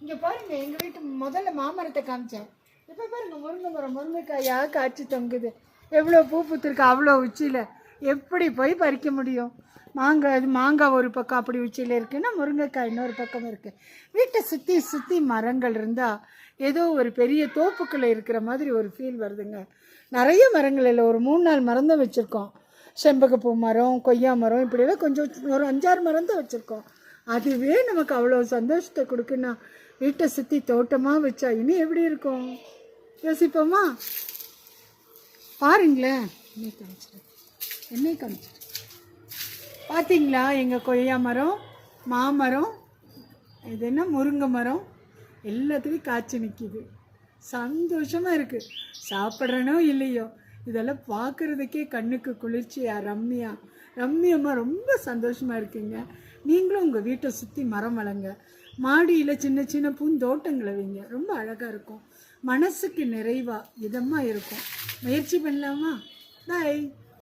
இங்கே பாருங்க, எங்கள் வீட்டு முதல்ல மாமரத்தை காமிச்சேன். இப்போ பாருங்க, முருங்கை மரம் முருங்கைக்காயாக காய்ச்சி தொங்குது. எவ்வளோ பூ பூத்துருக்கு அவ்வளோ உச்சியில். எப்படி போய் பறிக்க முடியும்? மாங்காய் ஒரு பக்கம் அப்படி உச்சியில் இருக்குன்னா முருங்கைக்காய் இன்னொரு பக்கம் இருக்குது. வீட்டை சுற்றி சுற்றி மரங்கள் இருந்தால் ஏதோ ஒரு பெரிய தோப்புக்குள்ளே இருக்கிற மாதிரி ஒரு ஃபீல் வருதுங்க. நிறைய மரங்கள் இல்லை, ஒரு 3-4 மரம் தான் வச்சுருக்கோம். செம்பகப்பூ மரம், கொய்யா மரம், இப்படியெல்லாம் கொஞ்சம் ஒரு 5-6 மரம் தான் வச்சுருக்கோம். அதுவே நமக்கு அவ்வளோ சந்தோஷத்தை கொடுக்குன்னா வீட்டை சுற்றி தோட்டமாக வச்சா இன்னும் எப்படி இருக்கும்? யோசிப்போமா? பாருங்களேன், என்னை காமிச்சிடு பார்த்தீங்களா? எங்கள் கொய்யா மரம், மாமரம், இது என்ன முருங்கை மரம், எல்லாத்துலேயும் காய்ச்சி நிற்கிது. சந்தோஷமாக இருக்குது. சாப்பிட்றனோ இல்லையோ, இதெல்லாம் பார்க்குறதுக்கே கண்ணுக்கு குளிர்ச்சியாக ரம்மியமாக ரொம்ப சந்தோஷமாக இருக்குங்க. நீங்களும் உங்கள் வீட்டை சுற்றி மரம் வளங்க. மாடியில் சின்ன சின்ன பூந்தோட்டங்களை வைங்க, ரொம்ப அழகாக இருக்கும். மனசுக்கு நிறைவாக இதமாக இருக்கும். முயற்சி பண்ணலாமா? பாய்.